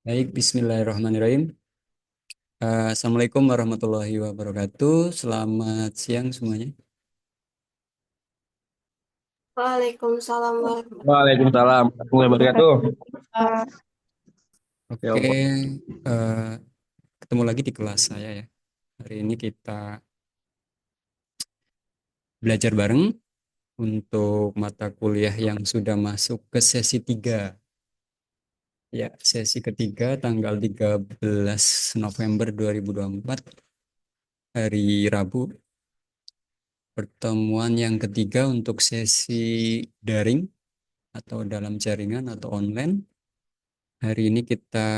Baik, Bismillahirrahmanirrahim. Assalamualaikum warahmatullahi wabarakatuh. Selamat siang semuanya. Waalaikumsalam warahmatullahi Waalaikumsalam warahmatullahi wabarakatuh. wabarakatuh. Ya Oke, Allah. eh, ketemu lagi di kelas saya ya. Hari ini kita belajar bareng untuk mata kuliah yang sudah masuk ke sesi 3. Ya, sesi ketiga tanggal 13 November 2024, hari Rabu. Pertemuan yang ketiga untuk sesi daring atau dalam jaringan atau online. Hari ini kita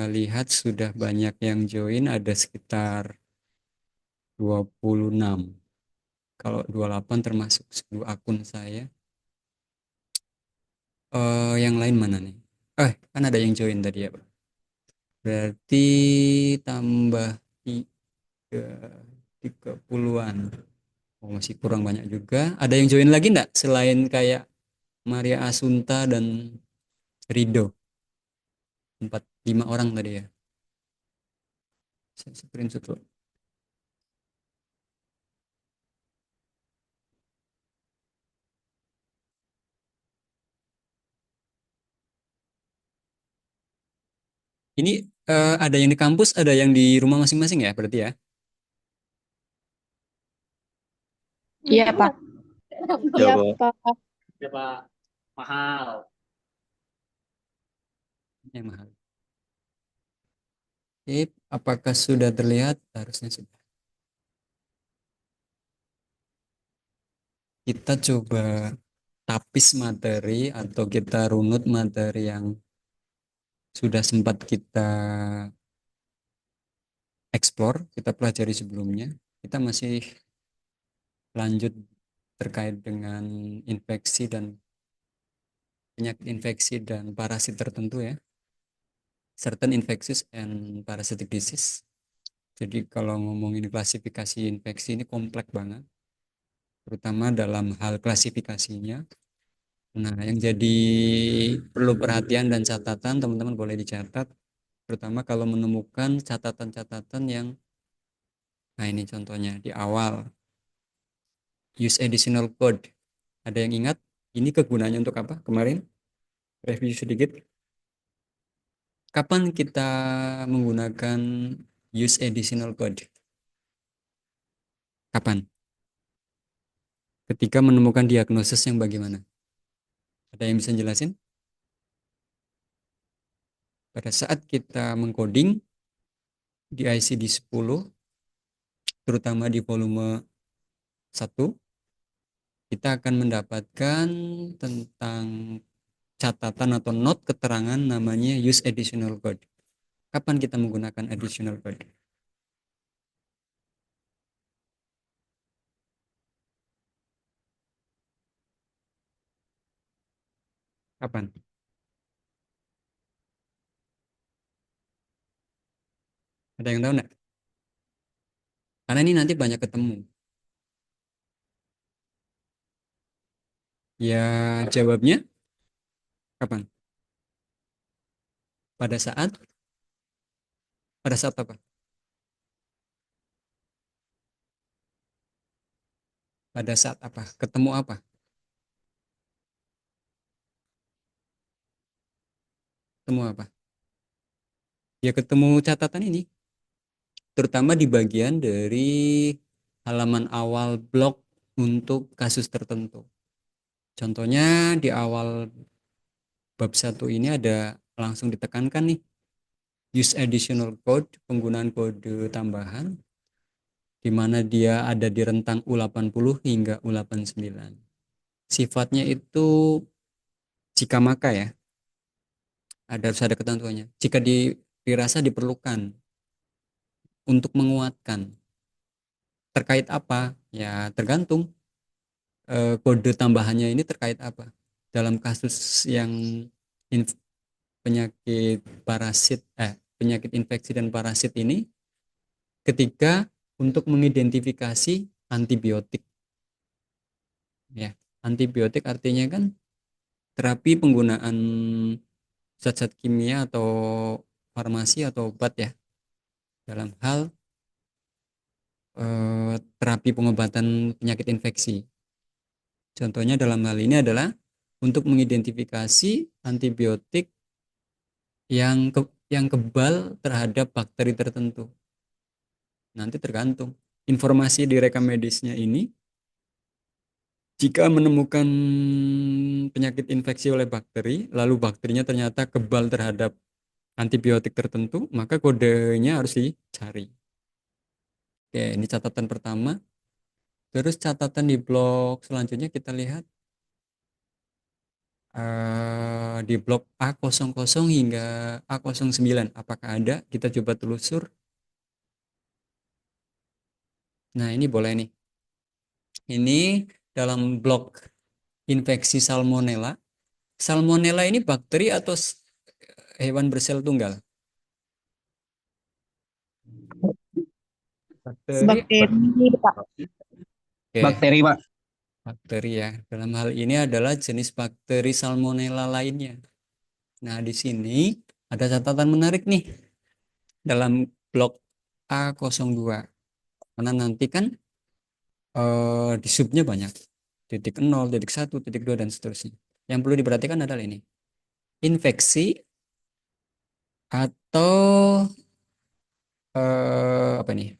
lihat sudah banyak yang join, ada sekitar 26. Kalau 28 termasuk sebuah akun saya. Yang lain mana nih? Kan ada yang join tadi ya, Pak. Berarti tambah tiga, 30-an. Oh, masih kurang banyak juga. Ada yang join lagi enggak selain kayak Maria Asunta dan Rido? 5 orang tadi ya. Saya screenshot loh. Ini ada yang di kampus, ada yang di rumah masing-masing ya, berarti ya? Iya, Pak. Iya, Coba. Pak. Coba mahal. Yang mahal. Sip, apakah sudah terlihat? Harusnya sudah. Kita coba tapis materi atau kita runut materi yang sudah sempat kita explore, kita pelajari sebelumnya. Kita masih lanjut terkait dengan infeksi dan penyakit infeksi dan parasit tertentu ya. Certain infectious and parasitic disease. Jadi kalau ngomongin klasifikasi infeksi ini kompleks banget, terutama dalam hal klasifikasinya. Nah, yang jadi perlu perhatian dan catatan, teman-teman boleh dicatat, terutama kalau menemukan catatan-catatan yang, nah ini contohnya di awal, use additional code. Ada yang ingat ini kegunaannya untuk apa? Kemarin review sedikit. Kapan kita menggunakan use additional code? Kapan? Ketika menemukan diagnosis yang bagaimana? Ada yang bisa jelasin? Pada saat kita mengcoding di ICD-10, terutama di volume 1, kita akan mendapatkan tentang catatan atau note keterangan namanya use additional code. Kapan kita menggunakan additional code? Kapan? Ada yang tahu nggak? Karena ini nanti banyak ketemu. Ya, jawabnya kapan? Pada saat? Pada saat apa? Pada saat apa? Ketemu apa? Ketemu apa? Ya ketemu catatan ini. Terutama di bagian dari halaman awal blog untuk kasus tertentu. Contohnya di awal bab 1 ini ada langsung ditekankan nih, use additional code, penggunaan kode tambahan, di mana dia ada di rentang U80 hingga U89. Sifatnya itu jika maka ya, harus ada ketentuannya. Jika dirasa diperlukan untuk menguatkan terkait apa, ya tergantung kode tambahannya ini terkait apa. Dalam kasus yang inf- penyakit penyakit infeksi dan parasit ini, ketika untuk mengidentifikasi antibiotik ya, antibiotik artinya kan terapi penggunaan zat-zat kimia atau farmasi atau obat ya dalam hal terapi pengobatan penyakit infeksi. Contohnya dalam hal ini adalah untuk mengidentifikasi antibiotik yang kebal terhadap bakteri tertentu. Nanti tergantung informasi di rekam medisnya ini, jika menemukan penyakit infeksi oleh bakteri, lalu bakterinya ternyata kebal terhadap antibiotik tertentu, maka kodenya harus dicari. Oke, ini catatan pertama. Terus catatan di blok selanjutnya kita lihat di blok A00 hingga A09. Apakah ada? Kita coba telusur. Nah, ini boleh nih. Ini dalam blok infeksi salmonella. Salmonella ini bakteri atau hewan bersel tunggal? Bakteri. Bakteri, Pak. Oke, Bakteri, Pak. bakteri ya. Dalam hal ini adalah jenis bakteri salmonella lainnya. Nah, di sini ada catatan menarik nih dalam blok A02. Karena nanti kan di subnya banyak. Titik 0, titik 1, titik 2, dan seterusnya. Yang perlu diperhatikan adalah ini. Infeksi atau apa nih?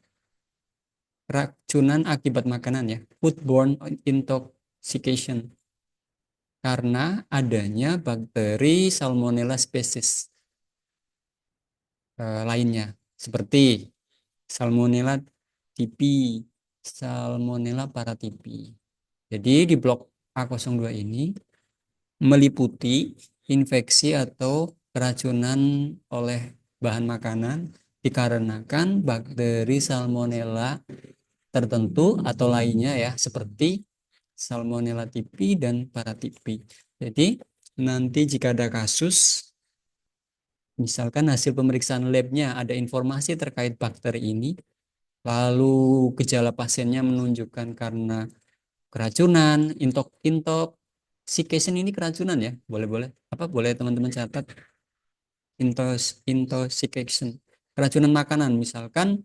Keracunan akibat makanan ya. Foodborne intoxication. Karena adanya bakteri Salmonella species lainnya. Seperti Salmonella typhi, Salmonella paratyphi. Jadi di blok A02 ini meliputi infeksi atau keracunan oleh bahan makanan dikarenakan bakteri Salmonella tertentu atau lainnya ya, seperti Salmonella typhi dan paratyphi. Jadi nanti jika ada kasus, misalkan hasil pemeriksaan labnya ada informasi terkait bakteri ini, lalu gejala pasiennya menunjukkan karena keracunan, intoxication ini keracunan ya, boleh apa boleh teman-teman catat intoxication, keracunan makanan, misalkan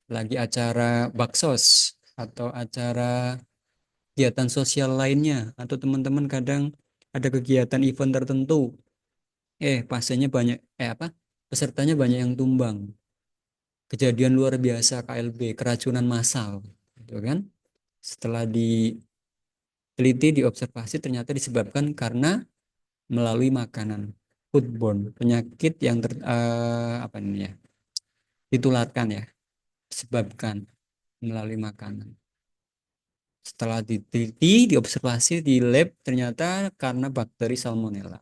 lagi acara baksos atau acara kegiatan sosial lainnya, atau teman-teman kadang ada kegiatan event tertentu, pasiennya banyak, pesertanya banyak yang tumbang, kejadian luar biasa KLB, keracunan massal, gitu kan. Setelah diteliti, diobservasi, ternyata disebabkan karena melalui makanan, foodborne, penyakit yang apa ini ya, ditularkan ya, disebabkan melalui makanan. Setelah diteliti, diobservasi di lab, ternyata karena bakteri Salmonella.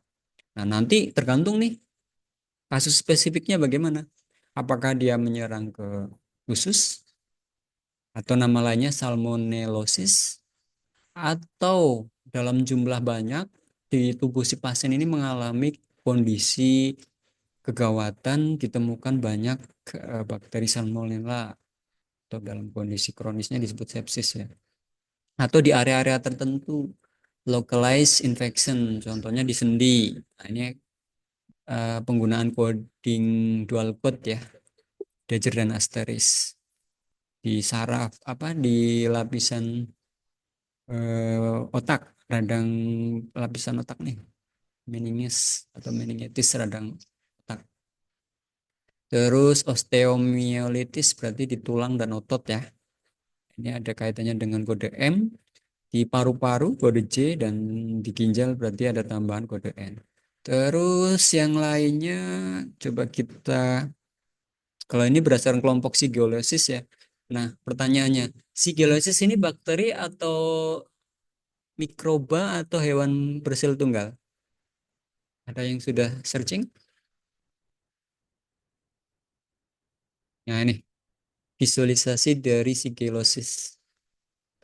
Nah, nanti tergantung nih kasus spesifiknya bagaimana. Apakah dia menyerang ke usus atau nama lainnya salmonellosis, atau dalam jumlah banyak di tubuh si pasien ini mengalami kondisi kegawatan, ditemukan banyak bakteri salmonella, atau dalam kondisi kronisnya disebut sepsis ya. Atau di area-area tertentu, localized infection, contohnya di sendi. Nah, ini penggunaan coding dual code ya, Dagger dan Asteris. Di saraf, di lapisan otak, radang lapisan otak nih, meninges atau meningitis radang otak. Terus osteomyelitis berarti di tulang dan otot ya. Ini ada kaitannya dengan kode M. Di paru-paru kode J, dan di ginjal berarti ada tambahan kode N. Terus yang lainnya coba kita, kalau ini berdasarkan kelompok sigilosis ya. Nah, pertanyaannya, sigilosis ini bakteri atau mikroba atau hewan bersel tunggal? Ada yang sudah searching? Nah, ini visualisasi dari sigilosis.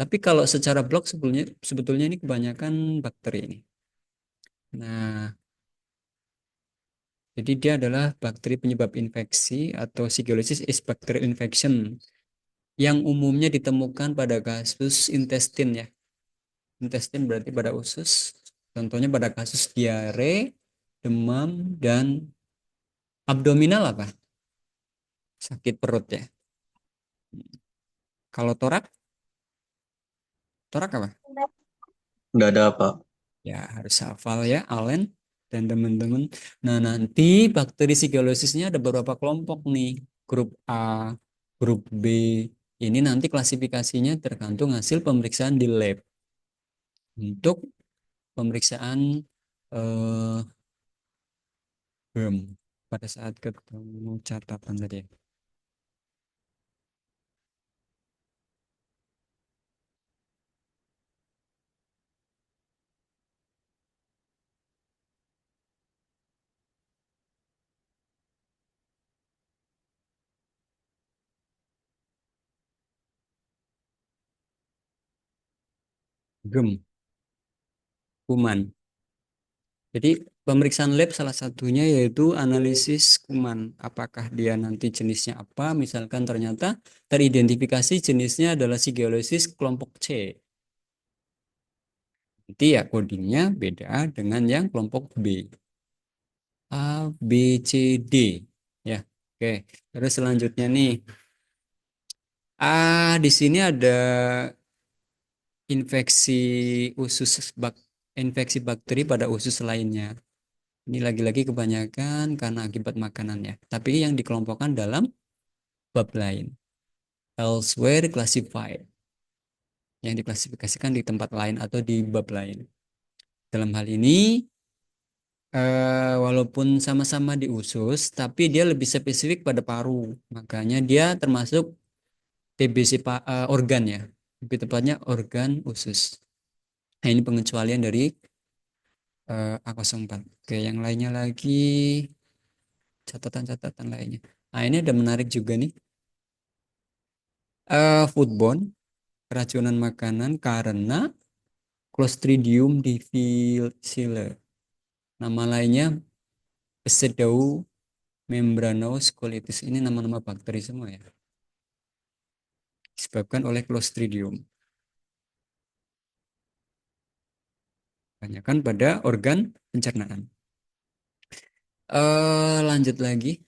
Tapi kalau secara blok sebetulnya ini kebanyakan bakteri ini. Nah, jadi dia adalah bakteri penyebab infeksi, atau sigilosis is bacterial infection yang umumnya ditemukan pada kasus intestin ya. Intestin berarti pada usus. Contohnya pada kasus diare, demam, dan Abdominal apa? Sakit perut ya. Kalau torak, torak apa? Nggak ada apa. Ya harus hafal ya, Allen dan teman-teman. Nah nanti bakteri sigiolosisnya ada beberapa kelompok nih. Grup A, grup B. Ini nanti klasifikasinya tergantung hasil pemeriksaan di lab. Untuk pemeriksaan eh, pada saat ketemu catatan tadi ya. GEM, kuman. Jadi pemeriksaan lab salah satunya yaitu analisis kuman. Apakah dia nanti jenisnya apa? Misalkan ternyata teridentifikasi jenisnya adalah sigiolosis kelompok C. Nanti ya codingnya beda dengan yang kelompok B. A, B, C, D. Ya, oke. Terus selanjutnya nih. Di sini ada infeksi usus infeksi bakteri pada usus lainnya. Ini lagi-lagi kebanyakan karena akibat makanan ya. Tapi yang dikelompokkan dalam bab lain. Elsewhere classified. Yang diklasifikasikan di tempat lain atau di bab lain. Dalam hal ini, walaupun sama-sama di usus, tapi dia lebih spesifik pada paru. Makanya dia termasuk TBC organ ya. Lebih tepatnya organ usus. Nah, ini pengecualian dari A04. Oke, yang lainnya lagi, catatan-catatan lainnya. Nah, ini ada menarik juga nih. Foodborne, keracunan makanan karena Clostridium difficile. Nama lainnya Pseudo membranous colitis. Ini nama-nama bakteri semua ya. Disebabkan oleh Clostridium. Kebanyakan pada organ pencernaan. Lanjut lagi.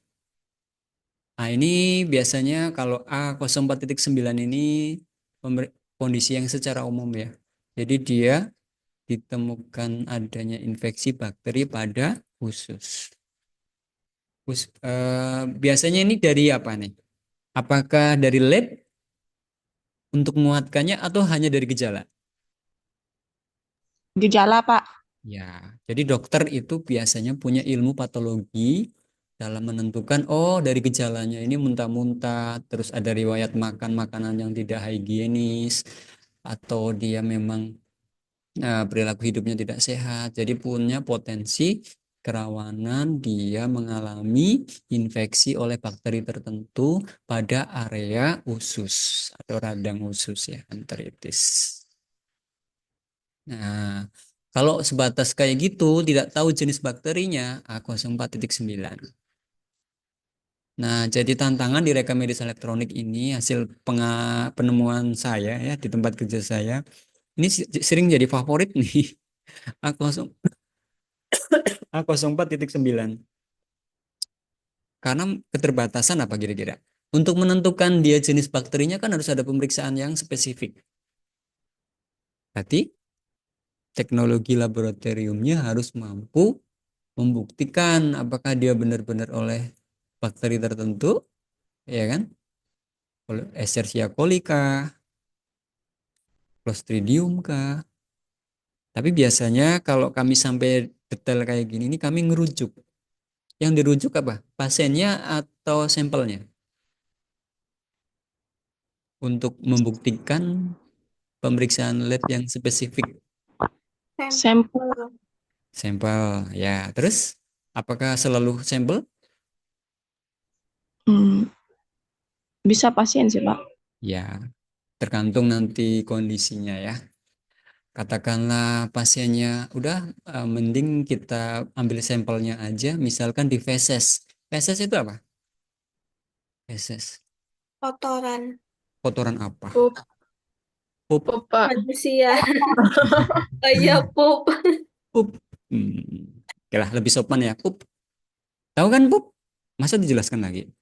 Nah, ini biasanya kalau A04.9 ini kondisi yang secara umum ya. Jadi dia ditemukan adanya infeksi bakteri pada usus. Biasanya ini dari apa nih? Apakah dari lab untuk menguatkannya atau hanya dari gejala? Gejala, Pak. Ya, jadi dokter itu biasanya punya ilmu patologi dalam menentukan, oh dari gejalanya ini muntah-muntah, terus ada riwayat makan makanan yang tidak higienis, atau dia memang perilaku hidupnya tidak sehat, jadi punya potensi kerawanan dia mengalami infeksi oleh bakteri tertentu pada area usus atau radang usus ya, enteritis. Nah, kalau sebatas kayak gitu, tidak tahu jenis bakterinya, A04.9. Nah, jadi tantangan di rekam medis elektronik ini hasil penemuan saya ya di tempat kerja saya. Ini sering jadi favorit nih. A0, A04.9. Karena keterbatasan apa kira-kira? Untuk menentukan dia jenis bakterinya kan harus ada pemeriksaan yang spesifik. Berarti teknologi laboratoriumnya harus mampu membuktikan apakah dia benar-benar oleh bakteri tertentu, ya kan? Oleh Escherichia coli kah, Clostridium kah? Tapi biasanya kalau kami sampai detail kayak gini, ini kami ngerujuk. Yang dirujuk apa? Pasiennya atau sampelnya? Untuk membuktikan pemeriksaan lab yang spesifik. Sampel. Sampel, ya. Terus, apakah selalu sampel? Bisa pasien sih, Pak. Ya, tergantung nanti kondisinya ya. Katakanlah pasiennya udah mending kita ambil sampelnya aja, misalkan di feses. Feses itu apa? Feses. Kotoran. Kotoran apa? Pup. Pup. Pup, Pak. Manusia. Iya, pup. Pup. Oke lah, lebih sopan ya. Pup. Tahu kan pup? Masa dijelaskan lagi?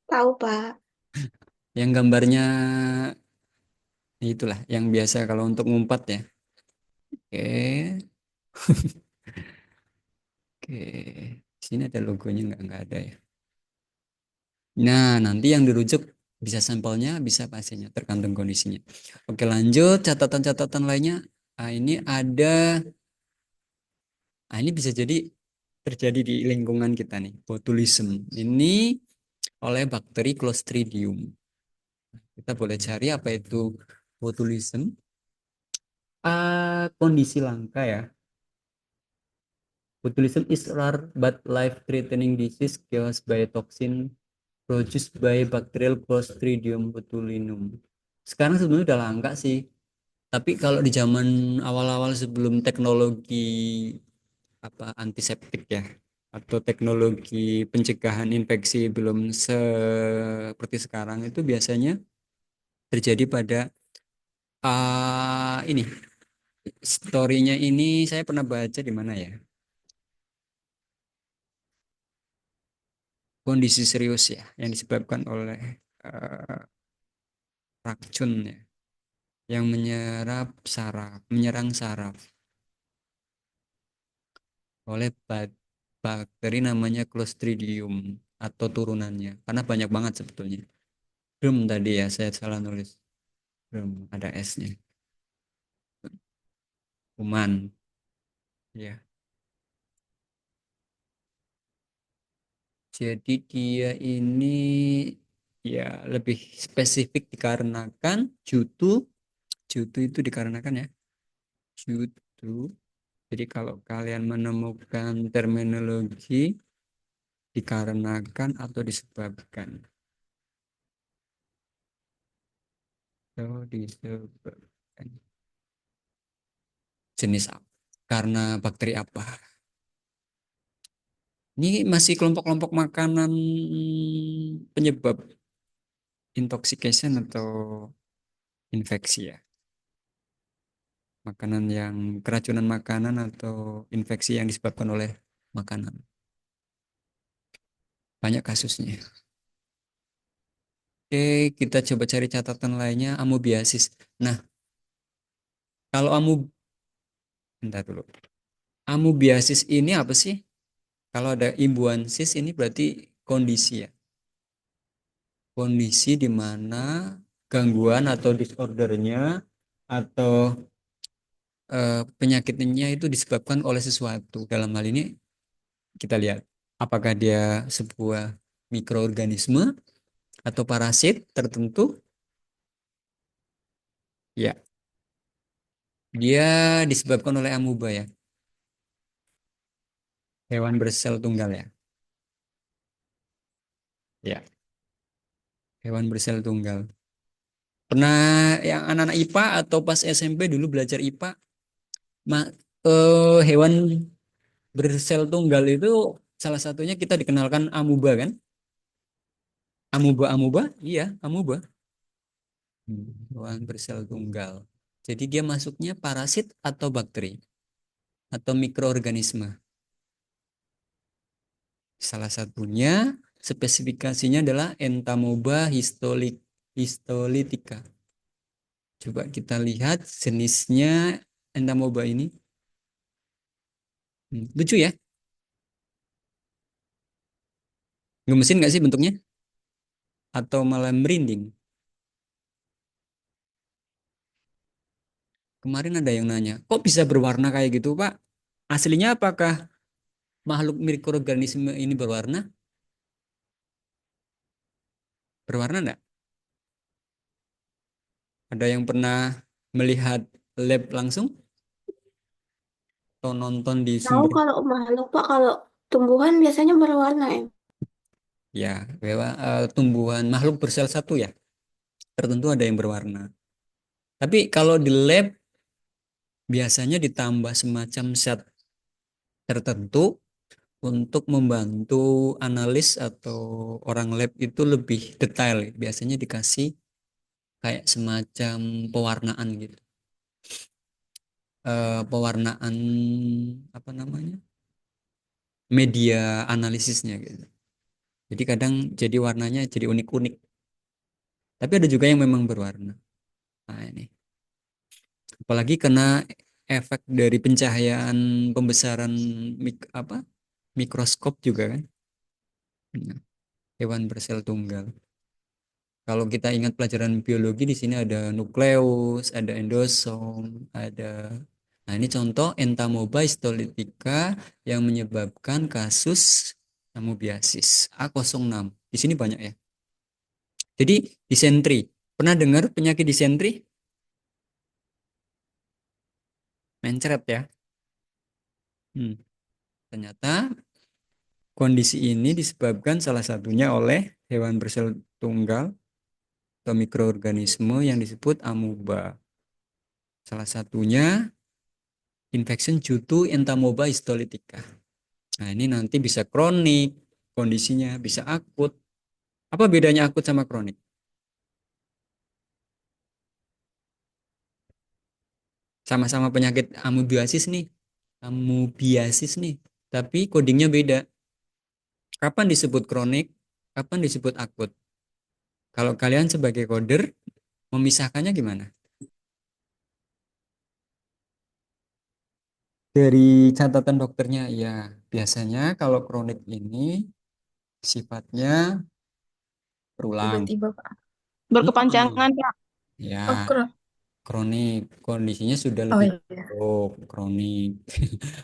Tahu, Pak. Yang gambarnya itulah yang biasa kalau untuk ngumpat ya. Oke, oke. Di sini ada logonya nggak ada ya. Nah, nanti yang dirujuk bisa sampelnya, bisa pasiennya, tergantung kondisinya. Oke, lanjut catatan-catatan lainnya. Nah, ini ada, ini bisa jadi terjadi di lingkungan kita nih, botulism. Ini oleh bakteri Clostridium. Kita boleh cari apa itu botulism. Kondisi langka ya. Botulism is rare but life-threatening disease caused by a toxin produced by bacterial Clostridium botulinum. Sekarang sebenarnya udah langka sih. Tapi kalau di zaman awal-awal sebelum teknologi antiseptik ya atau teknologi pencegahan infeksi belum seperti sekarang itu biasanya terjadi pada ini storynya ini saya pernah baca di mana ya, kondisi serius ya yang disebabkan oleh uh, racun ya yang menyerang saraf oleh bakteri namanya Clostridium atau turunannya karena banyak banget sebetulnya. Tadi ya saya salah nulis. Ada S-nya. Kuman ya. Jadi dia ini ya lebih spesifik dikarenakan jutu. Jutu itu dikarenakan ya. Jutu. Jadi kalau kalian menemukan terminologi dikarenakan atau disebabkan. Atau disebabkan. Jenis apa? Karena bakteri apa? Ini masih kelompok-kelompok makanan penyebab intoxication atau infeksi ya. Makanan yang keracunan makanan atau infeksi yang disebabkan oleh makanan. Banyak kasusnya. Oke, kita coba cari catatan lainnya, amoebiasis. Nah, kalau bentar dulu. Amoebiasis ini apa sih? Kalau ada imbuhan sis ini berarti kondisi ya. Kondisi di mana gangguan atau disordernya atau penyakitnya itu disebabkan oleh sesuatu. Dalam hal ini kita lihat apakah dia sebuah mikroorganisme atau parasit tertentu. Ya, dia disebabkan oleh amuba ya, hewan bersel tunggal ya. Ya, hewan bersel tunggal. Pernah yang anak-anak IPA atau pas SMP dulu belajar IPA, hewan bersel tunggal itu salah satunya kita dikenalkan amuba kan? Amuba amuba, iya amuba. Hewan bersel tunggal. Jadi dia masuknya parasit atau bakteri atau mikroorganisme. Salah satunya spesifikasinya adalah Entamoeba histolytica. Coba kita lihat jenisnya Entamoeba ini. Lucu ya? Gemesin nggak sih bentuknya? Atau malah merinding? Kemarin ada yang nanya, kok bisa berwarna kayak gitu, Pak? Aslinya apakah makhluk mikroorganisme ini berwarna? Berwarna enggak? Ada yang pernah melihat lab langsung atau nonton di Tahu sumber? kalau makhluk, Pak, kalau tumbuhan biasanya berwarna ya. Ya, tumbuhan makhluk bersel satu ya, tertentu ada yang berwarna. Tapi kalau di lab biasanya ditambah semacam zat tertentu untuk membantu analis atau orang lab itu lebih detail. Biasanya dikasih kayak semacam pewarnaan gitu. Pewarnaan apa namanya? Media analisisnya gitu. Jadi kadang jadi warnanya jadi unik-unik. Tapi ada juga yang memang berwarna. Nah, ini. Apalagi kena efek dari pencahayaan pembesaran apa? Mikroskop juga kan. Nah, hewan bersel tunggal. Kalau kita ingat pelajaran biologi di sini ada nukleus, ada endosom, ada. Nah, ini contoh Entamoeba histolytica yang menyebabkan kasus amoebiasis A06. Di sini banyak ya. Jadi disentri. Pernah dengar penyakit disentri? Mencret ya. Hmm. Ternyata kondisi ini disebabkan salah satunya oleh hewan bersel tunggal atau mikroorganisme yang disebut amoeba. Salah satunya infection due to Entamoeba histolytica. Nah, ini nanti bisa kronik kondisinya, bisa akut. Apa bedanya akut sama kronik? Sama-sama penyakit amoebiasis nih. Amoebiasis nih. Tapi codingnya beda. Kapan disebut kronik? Kapan disebut akut? Kalau kalian sebagai coder, memisahkannya gimana? Dari catatan dokternya, ya biasanya kalau kronik ini sifatnya berulang. Tiba-tiba, Pak. Mm-mm. Berkepanjangan, Pak. Oh, Ya, kronik kondisinya sudah Oh lebih iya. kronik.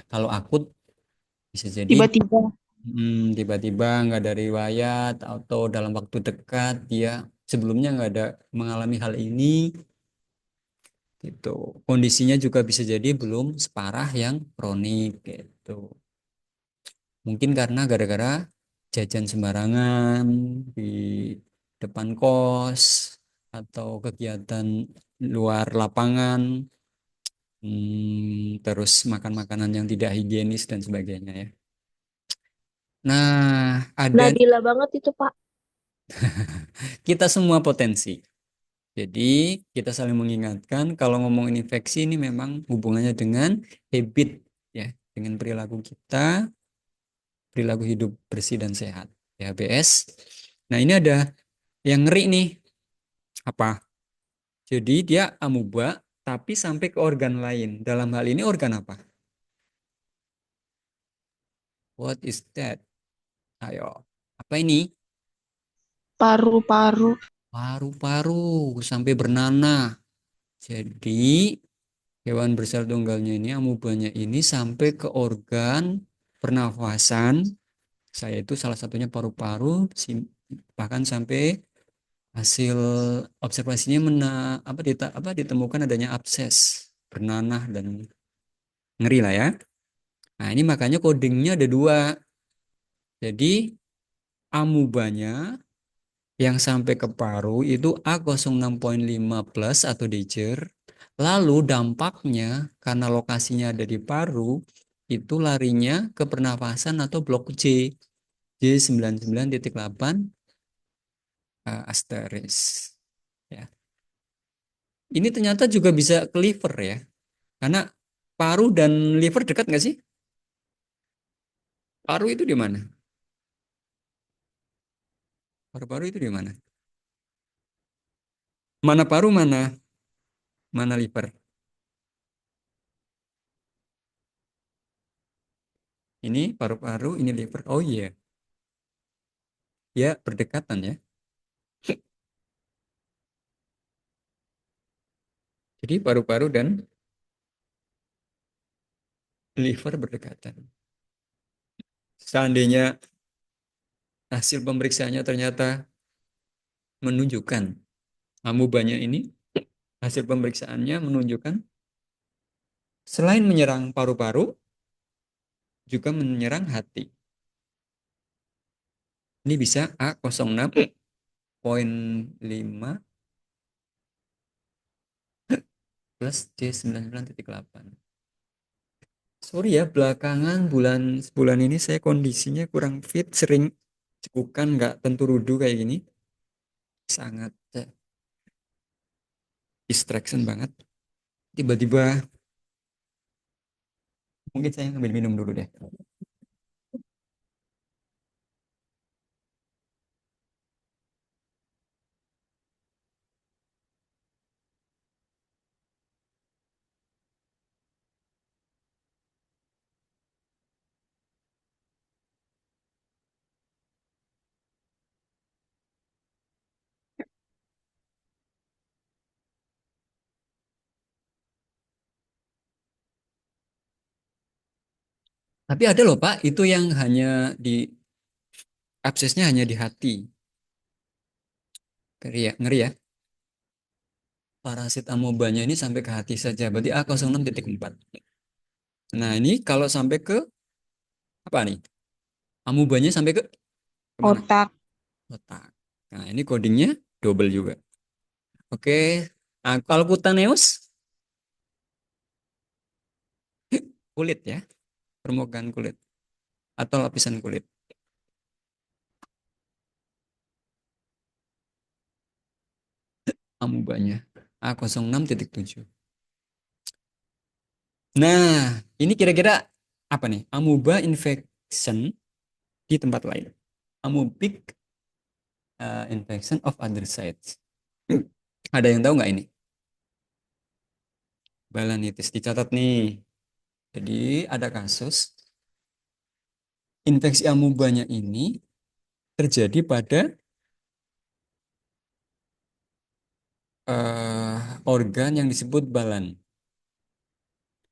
Kalau akut bisa jadi Tiba-tiba. tiba-tiba nggak ada riwayat atau dalam waktu dekat dia sebelumnya nggak ada mengalami hal ini gitu. Kondisinya juga bisa jadi belum separah yang kronik gitu. Mungkin karena gara-gara jajan sembarangan di depan kos atau kegiatan luar lapangan, terus makan makanan yang tidak higienis dan sebagainya ya. Nah, ada Nabila banget itu, Pak. kita semua potensi. Jadi kita saling mengingatkan kalau ngomongin infeksi ini memang hubungannya dengan habit ya, dengan perilaku kita, perilaku hidup bersih dan sehat, PHBS. Nah, ini ada yang ngeri nih. Apa? Jadi dia amuba tapi sampai ke organ lain. Dalam hal ini organ apa? What is that? Ayo. Apa ini? Paru-paru. Paru-paru sampai bernanah. Jadi hewan bersel tunggalnya ini, amubanya ini sampai ke organ pernafasan. Saya itu salah satunya paru-paru, bahkan sampai hasil observasinya apa ditemukan adanya abses, bernanah dan ngeri lah ya. Nah, ini makanya codingnya ada dua. Jadi amubanya yang sampai ke paru itu A06.5 plus atau Dager. Lalu dampaknya karena lokasinya ada di paru itu larinya ke pernafasan atau blok J99.8 asteris. Ya. Ini ternyata juga bisa ke liver ya. Karena paru dan liver dekat nggak sih? Paru itu di mana? Paru-paru itu di mana? Mana paru, mana liver? Ini paru-paru, ini liver. Oh iya, ya berdekatan ya. Jadi paru-paru dan liver berdekatan. Seandainya hasil pemeriksaannya ternyata menunjukkan amubanya ini, hasil pemeriksaannya menunjukkan selain menyerang paru-paru, juga menyerang hati. Ini bisa A06.5 plus J99.8. Sorry ya, belakangan sebulan ini saya kondisinya kurang fit, sering cekukan, nggak tentu rudu kayak gini. Sangat distraction banget. Tiba-tiba mungkin saya ngambil minum dulu deh. Tapi ada loh Pak, itu yang hanya di absesnya hanya di hati. Ngeri ya, ngeri ya. Parasit amobanya ini sampai ke hati saja, berarti A06.4. Nah, ini kalau sampai ke apa nih? Amobanya sampai ke kemana? Otak. Otak. Nah, ini codingnya double juga. Oke, nah, kalau cutaneous, kulit ya, permukaan kulit atau lapisan kulit. Amobanya A06.7. Nah, ini kira-kira apa nih? Amoeba infection di tempat lain. Amoebic infection of other sites. Ada yang tahu nggak ini? Balanitis dicatat nih. Jadi ada kasus infeksi amobanya ini terjadi pada organ yang disebut balan,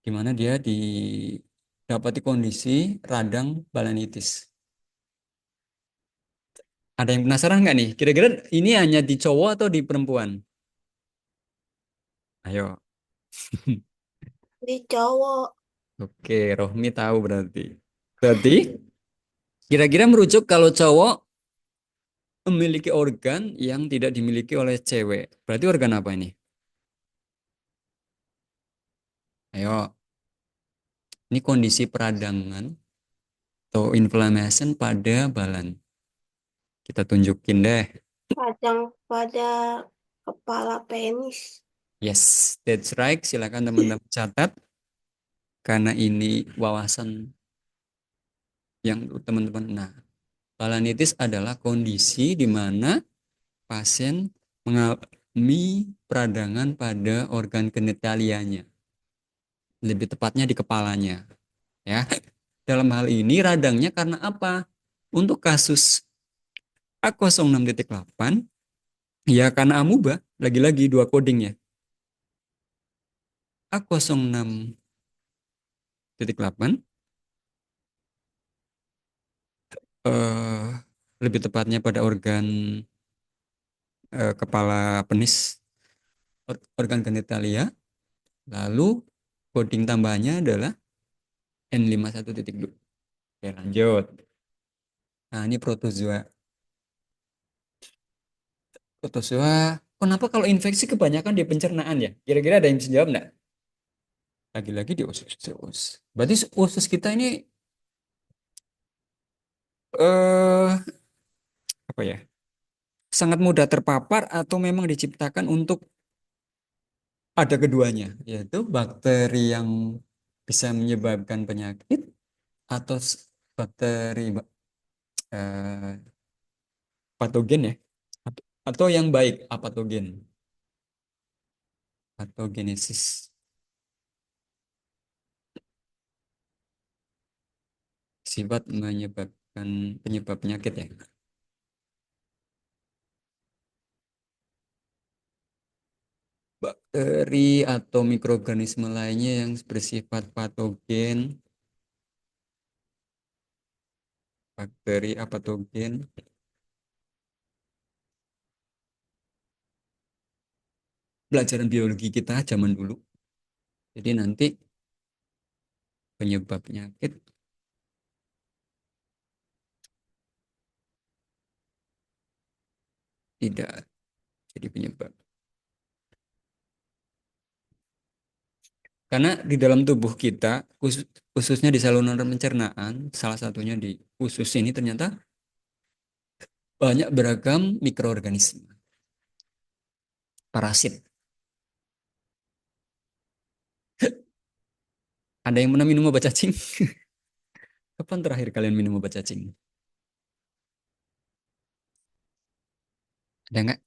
di mana dia didapati kondisi radang balanitis. Ada yang penasaran nggak nih? Kira-kira ini hanya di cowok atau di perempuan? Ayo. Di cowok. Oke, Rohmi tahu berarti. Berarti kira-kira merujuk kalau cowok memiliki organ yang tidak dimiliki oleh cewek. Berarti organ apa ini? Ayo, ini kondisi peradangan atau inflammation pada balan. Kita tunjukin deh. Radang pada kepala penis. Yes, that's right. Silakan teman-teman catat karena ini wawasan yang teman-teman. Nah, balanitis adalah kondisi di mana pasien mengalami peradangan pada organ genitalianya, lebih tepatnya di kepalanya. Ya, dalam hal ini radangnya karena apa? Untuk kasus A06.8, ya karena amuba, lagi-lagi dua codingnya. A06.8 eh, lebih tepatnya pada organ kepala penis, organ genitalia. Lalu coding tambahannya adalah N51.2. Oke, lanjut. Nah, ini protozoa. Protozoa, kenapa kalau infeksi kebanyakan di pencernaan ya? Kira-kira ada yang bisa jawab nggak? Lagi-lagi di usus. Berarti usus kita ini eh apa ya? Sangat mudah terpapar atau memang diciptakan untuk ada keduanya, yaitu bakteri yang bisa menyebabkan penyakit atau bakteri eh, patogen ya, atau yang baik apatogen, patogenesis, sifat menyebabkan penyebab penyakit ya. Bakteri atau mikroorganisme lainnya yang bersifat patogen, bakteri apatogen, pelajaran biologi kita zaman dulu. Jadi nanti penyebab penyakit tidak jadi penyebab. Karena di dalam tubuh kita, khususnya di saluran pencernaan, salah satunya di usus ini ternyata banyak beragam mikroorganisme, parasit. Ada yang pernah minum obat cacing? Kapan terakhir kalian minum obat cacing? Ada nggak?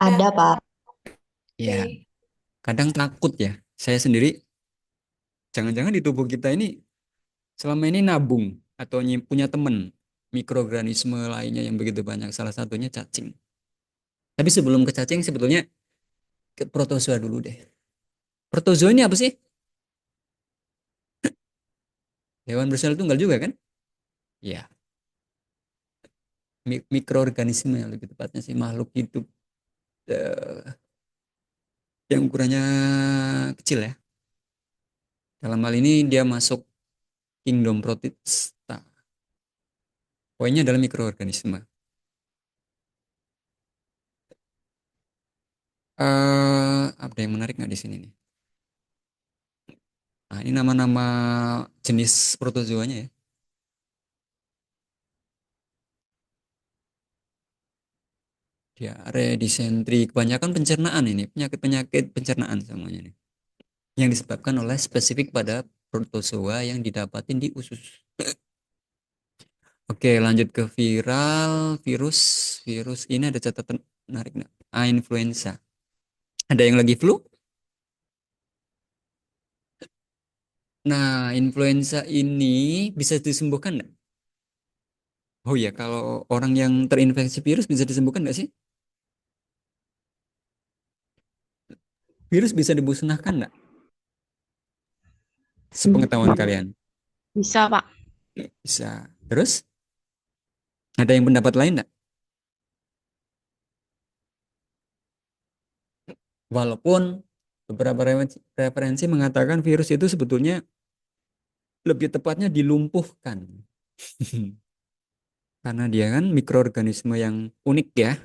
Ada, Pak. Ya, kadang takut ya. Saya sendiri, jangan-jangan di tubuh kita ini selama ini nabung atau punya teman mikroorganisme lainnya yang begitu banyak. Salah satunya cacing. Tapi sebelum ke cacing, sebetulnya ke protozoa dulu deh. Protozoa ini apa sih? Hewan bersel tunggal juga kan? Ya, mikroorganisme yang lebih tepatnya sih makhluk hidup eh, yang ukurannya kecil ya. Dalam hal ini dia masuk kingdom Protista. Poinnya adalah mikroorganisme. Ada yang menarik nggak di sini nih? Nah, ini nama-nama jenis protozoanya ya. Diare, disentri, kebanyakan pencernaan ini, penyakit-penyakit pencernaan semuanya nih. Yang disebabkan oleh spesifik pada protozoa yang didapatin di usus. Oke, lanjut ke virus. Virus ini ada catatan menarik nggak? Influenza. Ada yang lagi flu? Nah, influenza ini bisa disembuhkan nggak? Oh iya, kalau orang yang terinfeksi virus bisa disembuhkan nggak sih? Virus bisa dimusnahkan nggak? Sepengetahuan kalian. Bisa, Pak. Bisa. Terus, ada yang pendapat lain nggak? Walaupun beberapa referensi mengatakan virus itu sebetulnya lebih tepatnya dilumpuhkan. Karena dia kan mikroorganisme yang unik ya.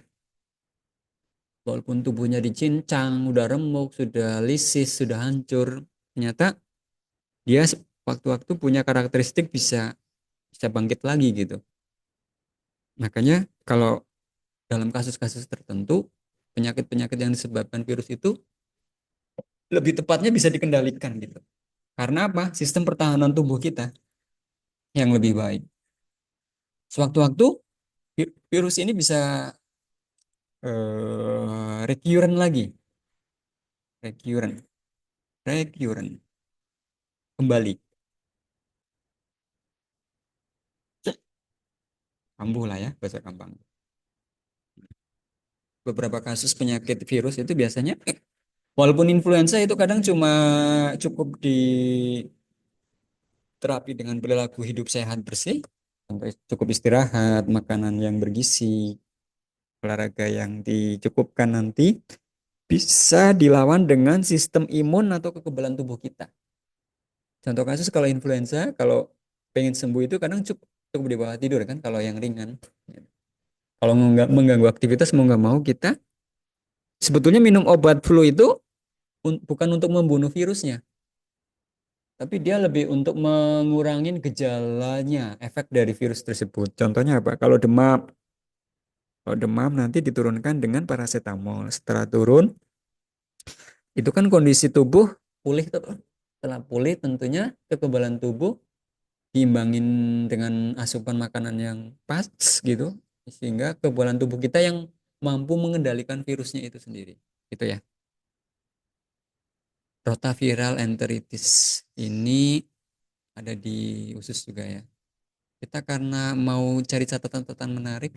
Walaupun tubuhnya dicincang, udah remuk, sudah lisis, sudah hancur, ternyata dia waktu-waktu punya karakteristik bisa bisa bangkit lagi gitu. Makanya kalau dalam kasus-kasus tertentu penyakit-penyakit yang disebabkan virus itu lebih tepatnya bisa dikendalikan gitu. Karena apa? Sistem pertahanan tubuh kita yang lebih baik. Sewaktu-waktu virus ini bisa recurrent lagi, recurrent, recurrent, kembali, kambuh lah ya bahasa gampang. Beberapa kasus penyakit virus itu biasanya, walaupun influenza itu kadang cuma cukup diterapi dengan perilaku hidup sehat bersih, sampai cukup istirahat, makanan yang bergizi, olahraga yang dicukupkan nanti bisa dilawan dengan sistem imun atau kekebalan tubuh kita. Contoh kasus kalau influenza, kalau pengen sembuh itu kadang cukup, cukup di bawah tidur kan kalau yang ringan. Kalau nggak mengganggu aktivitas mau nggak mau kita sebetulnya minum obat flu itu bukan untuk membunuh virusnya, tapi dia lebih untuk mengurangi gejalanya, efek dari virus tersebut. Contohnya apa? Kalau demam nanti diturunkan dengan paracetamol. Setelah turun, itu kan kondisi tubuh pulih tuh. Setelah pulih tentunya kekebalan tubuh diimbangin dengan asupan makanan yang pas gitu, sehingga kekebalan tubuh kita yang mampu mengendalikan virusnya itu sendiri. Gitu ya. Rotaviral enteritis ini ada di usus juga ya. Kita karena mau cari catatan-catatan menarik,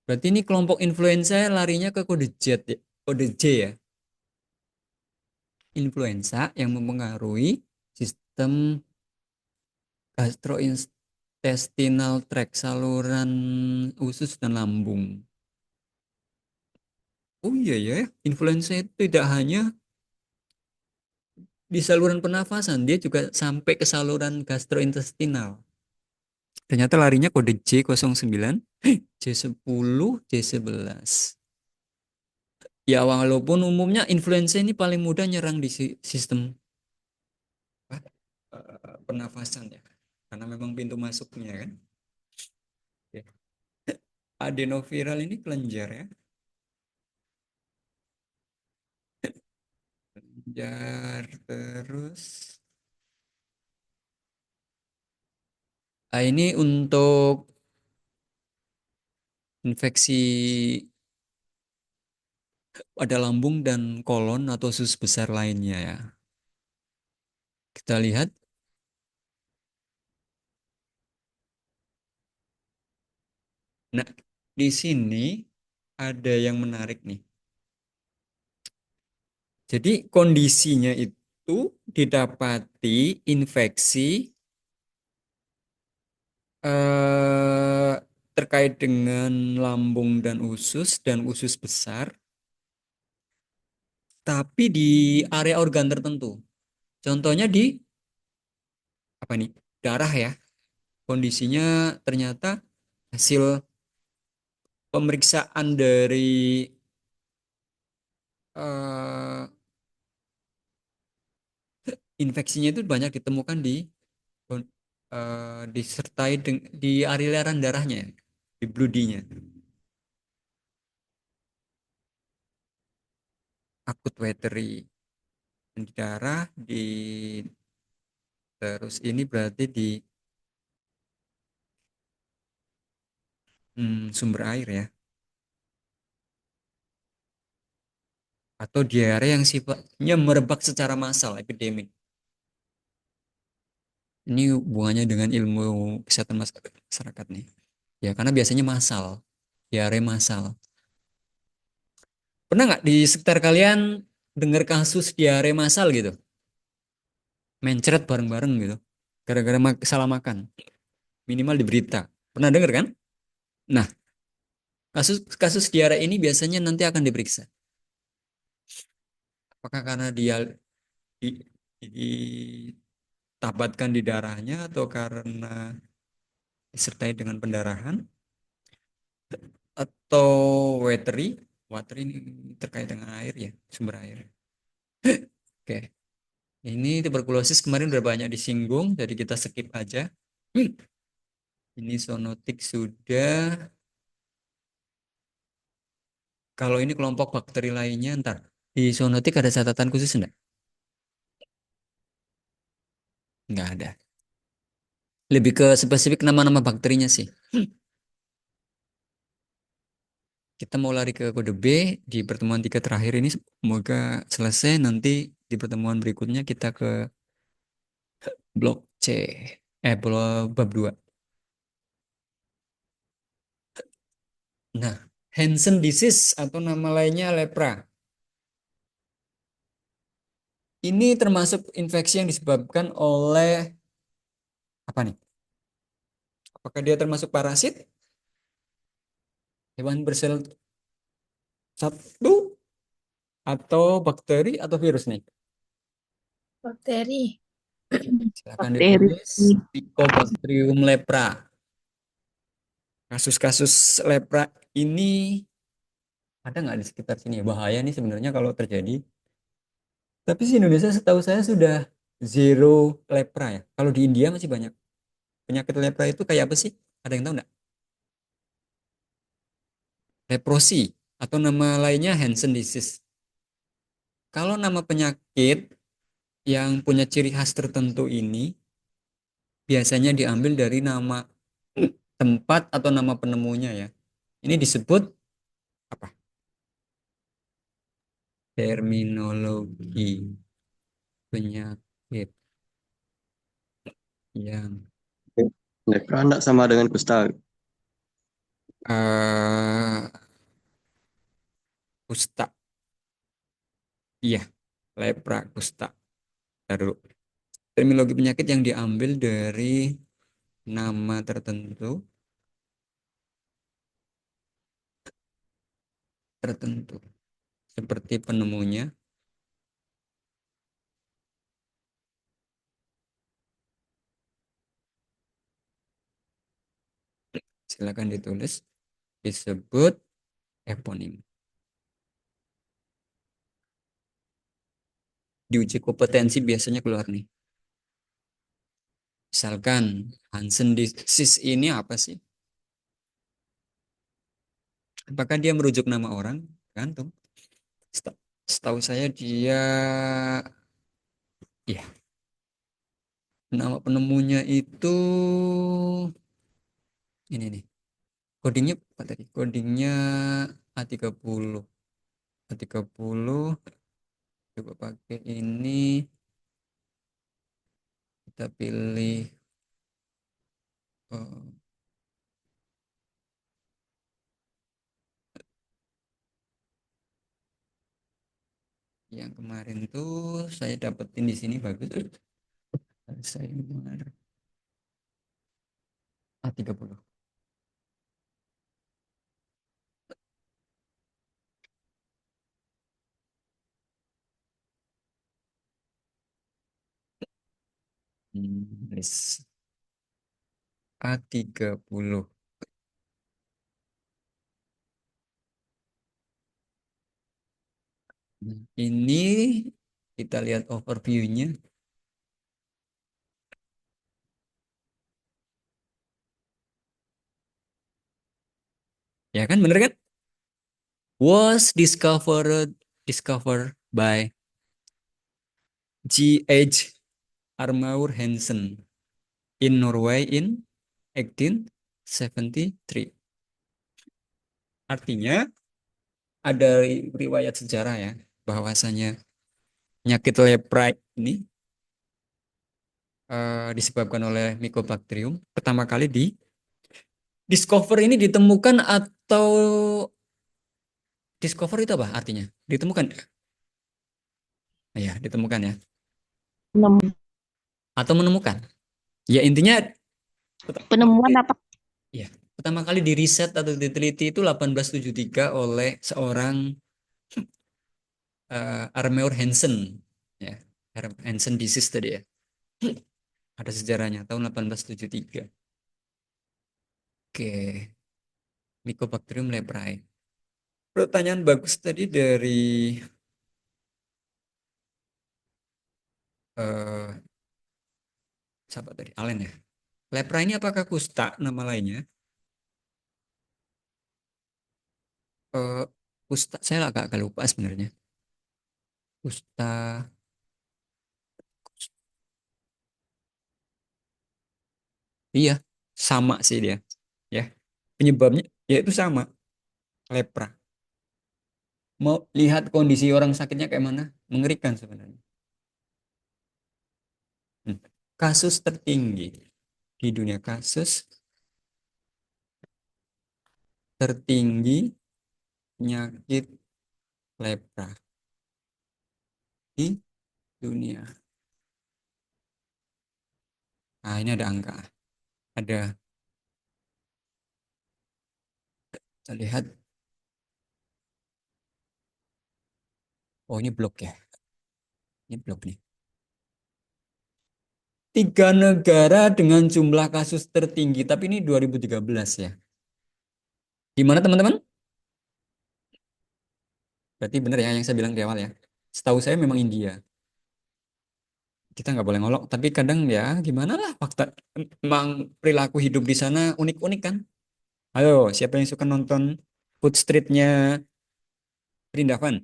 berarti ini kelompok influenza larinya ke kode Z ya, kode J ya. Influenza yang mempengaruhi sistem gastrointestinal tract, saluran usus dan lambung. Oh iya ya, influenza itu tidak hanya di saluran pernafasan, dia juga sampai ke saluran gastrointestinal. Ternyata larinya kode J09, J10, J11. Ya walaupun umumnya influenza ini paling mudah nyerang di sistem apa, pernafasan ya. Karena memang pintu masuknya kan. Ya. Adenoviral ini kelenjar ya. Kelenjar terus. Ini untuk infeksi pada lambung dan kolon atau usus besar lainnya ya. Kita lihat. Nah, di sini ada yang menarik nih. Jadi kondisinya itu didapati infeksi eh, terkait dengan lambung dan usus besar, tapi di area organ tertentu. Contohnya di apa nih? Darah ya. Kondisinya ternyata hasil pemeriksaan dari eh, infeksinya itu banyak ditemukan disertai di aliran darahnya, ya, di bloodinya, akut watery di darah, terus ini berarti di sumber air ya, atau diare yang sifatnya merebak secara massal, epidemik. Ini hubungannya dengan ilmu kesehatan masyarakat nih. Ya, karena biasanya massal, diare massal. Pernah nggak di sekitar kalian dengar kasus diare massal gitu? Mencret bareng-bareng gitu. Gara-gara salah makan. Minimal di berita. Pernah dengar kan? Nah, kasus kasus diare ini biasanya nanti akan diperiksa. Apakah karena dia ditabatkan di darahnya atau karena disertai dengan pendarahan atau watery. Watery ini terkait dengan air ya, sumber air. Oke. Ini tuberkulosis kemarin udah banyak disinggung, jadi kita skip aja. Ini zoonotik sudah. Kalau ini kelompok bakteri lainnya, ntar di zoonotik ada catatan khusus enggak? Nggak ada. Lebih ke spesifik nama-nama bakterinya sih. Kita mau lari ke kode B di pertemuan tiga terakhir ini. Semoga selesai. Nanti di pertemuan berikutnya kita ke blok C. Bab 2. Nah, Hansen disease atau nama lainnya lepra. Ini termasuk infeksi yang disebabkan oleh apa nih? Apakah dia termasuk parasit? Hewan bersel satu atau bakteri atau virus nih? Bakteri. Silakan Bakteri. ditulis. Mycobacterium lepra. Kasus-kasus lepra ini ada nggak di sekitar sini ya? Bahaya nih sebenarnya kalau terjadi. Tapi di Indonesia setahu saya sudah zero lepra ya. Kalau di India masih banyak. Penyakit lepra itu kayak apa sih? Ada yang tahu nggak? Leprosi atau nama lainnya Hansen disease. Kalau nama penyakit yang punya ciri khas tertentu ini biasanya diambil dari nama tempat atau nama penemunya ya. Ini disebut apa? Terminologi penyakit yang Lepra enggak sama dengan kusta. eh kusta. Iya, lepra kusta. Taruh. Terminologi penyakit yang diambil dari nama tertentu seperti penemunya. Silakan ditulis, disebut eponim. Di uji kompetensi biasanya keluar nih. Misalkan Hansen disease ini apa sih? Apakah dia merujuk nama orang? Gantung. Setahu saya dia, ya, nama penemunya itu ini nih. Codingnya apa tadi? Codingnya A30. A30 coba pakai ini, kita pilih eh, Yang kemarin tuh saya dapetin di sini bagus. Saya A30. List A30. Ini kita lihat overview-nya. Ya kan, bener kan? Was discovered by G.H. Armaur Hansen in Norway in 1873. Artinya ada riwayat sejarah ya bahwasanya penyakit lepra ini disebabkan oleh Mycobacterium. Pertama kali di discover ini ditemukan atau discover itu apa artinya? Ditemukan. Ya, ditemukan ya. Atau menemukan. Ya intinya Penemuan apa? ya, pertama kali diriset atau diteliti itu 1873 oleh seorang Armeur Hansen ya. Hansen disease tadi ya. Ada sejarahnya tahun 1873. Oke, Mycobacterium leprae. Pertanyaan bagus tadi dari eh siapa tadi? Allen ya. Lepra ini apakah kusta nama lainnya? Eh kusta saya agak lupa sebenarnya. Kusta, iya sama sih dia. Ya, penyebabnya yaitu sama, lepra. Mau lihat kondisi orang sakitnya kayak mana? Mengerikan sebenarnya. Hmm. Kasus tertinggi di dunia, kasus tertinggi penyakit lepra di dunia. Nah, ini ada angka. Ada, kita lihat. Oh, ini blok ya. Ini blok nih. 3 negara dengan jumlah kasus tertinggi, tapi ini 2013 ya. Di mana teman-teman? Berarti benar ya yang saya bilang di awal ya. Setahu saya memang India. Kita nggak boleh ngolok, tapi kadang ya gimana lah fakta. Memang perilaku hidup di sana unik-unik kan. Ayo, siapa yang suka nonton Food Street-nya Perindavan?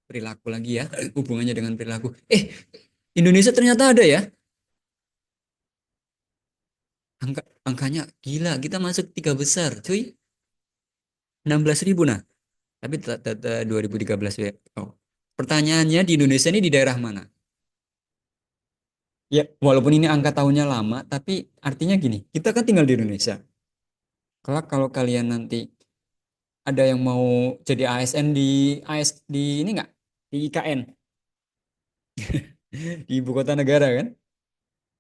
Perilaku lagi ya, hubungannya dengan perilaku. Indonesia ternyata ada ya. Angkanya gila, kita masuk 3 besar, cuy. 16.000 nah. Tapi data 2013 ya. Oh. Pertanyaannya di Indonesia ini di daerah mana? Ya, walaupun ini angka tahunnya lama, tapi artinya gini, kita kan tinggal di Indonesia. Kelak kalau kalian nanti ada yang mau jadi ASN di ini nggak? Di IKN, di ibu kota negara kan?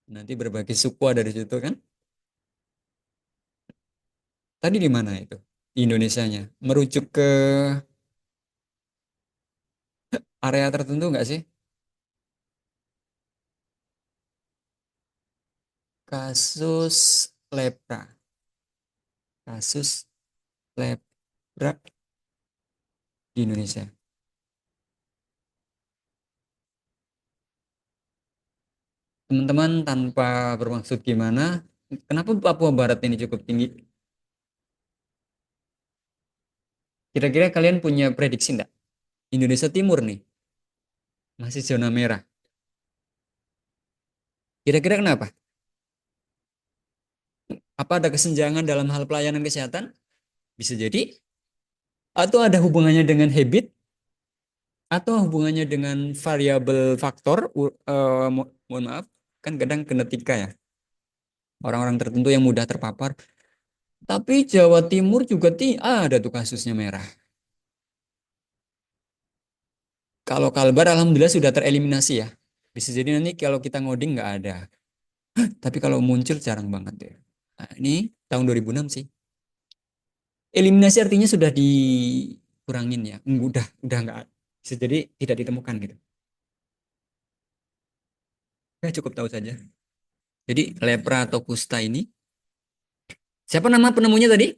Nanti berbagai suku ada di situ kan? Tadi di mana itu? Di Indonesianya. Merujuk ke area tertentu nggak sih? Kasus lepra. Kasus lepra di Indonesia. Teman-teman tanpa bermaksud gimana, kenapa Papua Barat ini cukup tinggi? Kira-kira kalian punya prediksi enggak? Indonesia Timur nih, masih zona merah. Kira-kira kenapa? Apa ada kesenjangan dalam hal pelayanan kesehatan? Bisa jadi. Atau ada hubungannya dengan habit? Atau hubungannya dengan variabel faktor? Mohon maaf, kan kadang genetika ya. Orang-orang tertentu yang mudah terpapar. Tapi Jawa Timur juga ada tuh kasusnya merah. Kalau kalbar alhamdulillah sudah tereliminasi ya. Bisa jadi nanti kalau kita ngoding nggak ada. Tapi kalau muncul jarang banget ya. Nah, ini tahun 2006 sih. Eliminasi artinya sudah dikurangin ya. Udah nggak. Bisa jadi tidak ditemukan gitu. Ya cukup tahu saja. Jadi lepra atau kusta ini. Siapa nama penemunya tadi?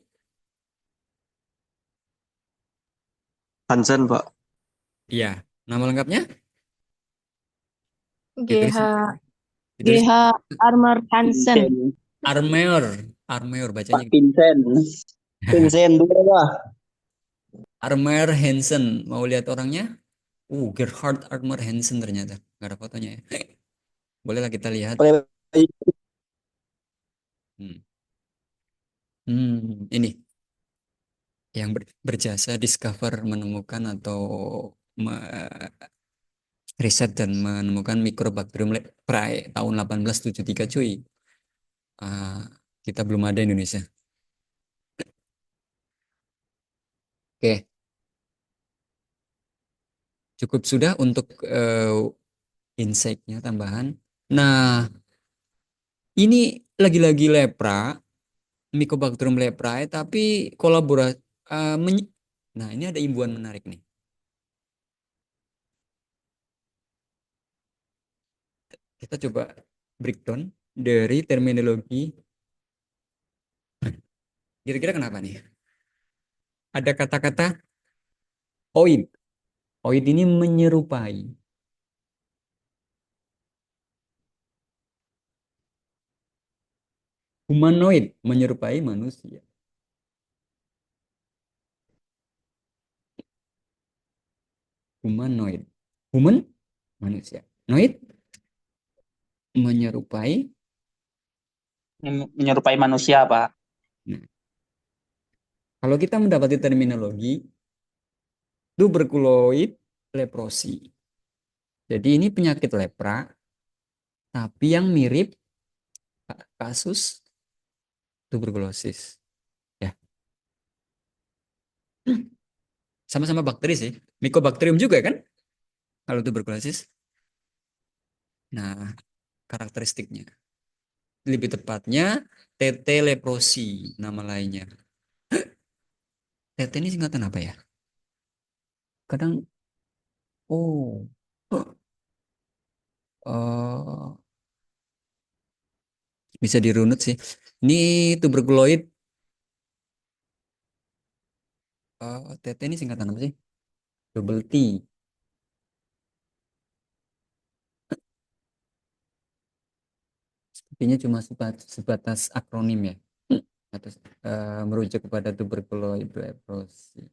Hansen, Pak. Iya. Nama lengkapnya? Ditulis. GH. Ditulis. GH Armor Hansen. Vincent, Armeur. Armeur Pak bacanya gitu. Vincent, Vincent dulu lah. Armeur Hansen. Mau lihat orangnya? Gerhard Armeur Hansen ternyata. Nggak ada fotonya ya. Bolehlah kita lihat. Oleh Hmm. Ini yang berjasa discover menemukan atau riset dan menemukan Microbacterium leprae tahun 1873 cuy. Ah, kita belum ada Indonesia. Oke, cukup sudah untuk insight-nya tambahan. Nah, ini lagi-lagi lepra, Mycobacterium leprae, tapi kolaborasi. Nah, ini ada imbuhan menarik nih. Kita coba breakdown dari terminologi. Kira-kira kenapa nih? Ada kata-kata oid. Oid ini menyerupai. Humanoid menyerupai manusia. Humanoid. Human manusia. Noid menyerupai. menyerupai manusia, Pak. Nah, kalau kita mendapati terminologi tuberkuloid leprosi. Jadi ini penyakit lepra, tapi yang mirip kasus tuberkulosis. Ya, sama-sama bakteri sih. Mycobacterium juga kan? Kalau tuberkulosis. Nah, karakteristiknya. Lebih tepatnya TT leprosi nama lainnya. TT ini singkatan apa ya? Kadang oh eh, bisa dirunut sih. Ini tuberkuloid TT ini singkatan apa sih? Double T. Sepertinya cuma sebatas akronim ya. Atau merujuk kepada tuberkuloid leprosi.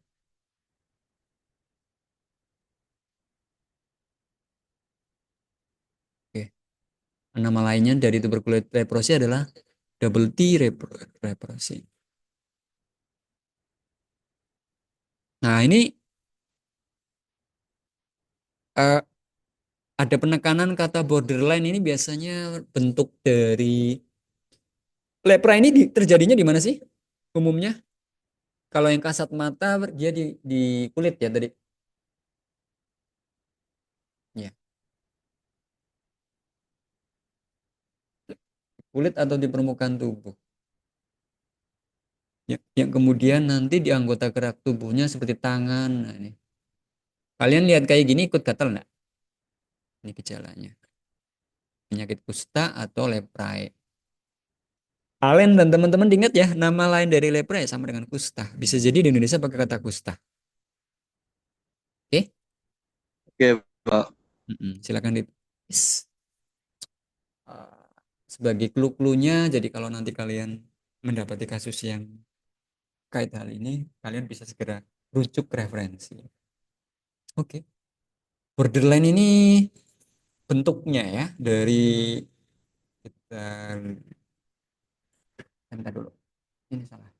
Oke. Nama lainnya dari tuberkuloid leprosi adalah double T leprosi. Nah, ini eh, ada penekanan kata borderline ini biasanya bentuk dari lepra ini terjadinya di mana sih umumnya? Kalau yang kasat mata dia di kulit ya tadi. Ya, kulit atau di permukaan tubuh. Ya, yang kemudian nanti di anggota gerak tubuhnya seperti tangan. Nah, ini. Kalian lihat kayak gini ikut gatal nggak? Ini gejalanya. Penyakit kusta atau leprae. Kalian dan teman-teman ingat ya, nama lain dari leprae sama dengan kusta. Bisa jadi di Indonesia pakai kata kusta. Oke? Oke, Pak. Silakan ditulis. Uh, sebagai clue-cluenya, jadi kalau nanti kalian mendapati kasus yang kait hal ini, kalian bisa segera rujuk referensi. Oke. Borderline ini bentuknya ya dari kita bentar dulu. Ini salah.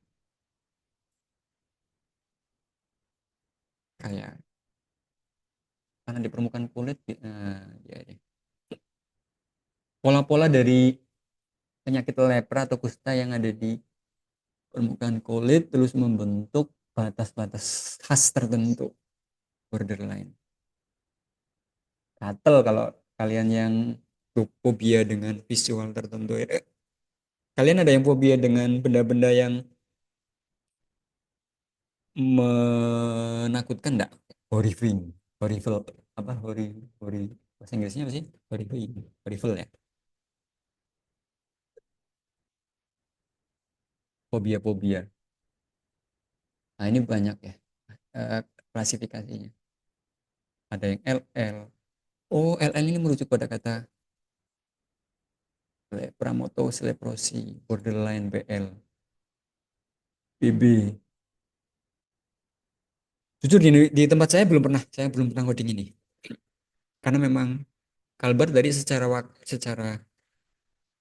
Kayak karena di permukaan kulit ya, ya. Pola-pola dari penyakit lepra atau kusta yang ada di permukaan kulit terus membentuk batas-batas khas tertentu borderline. gatel kalau kalian yang fobia dengan visual tertentu ya. Kalian ada yang fobia dengan benda-benda yang menakutkan enggak? Horrifying, horrible, apa hori bahasa Inggrisnya apa sih? Horrifying, horrible ya. Fobia-fobia. Nah, ini banyak ya eh, klasifikasinya. Ada yang LL. Oh, LL ini merujuk pada kata Pramoto, leprosi, borderline BL, BB. Jujur di tempat saya belum pernah coding ini. Karena memang Kalbar tadi secara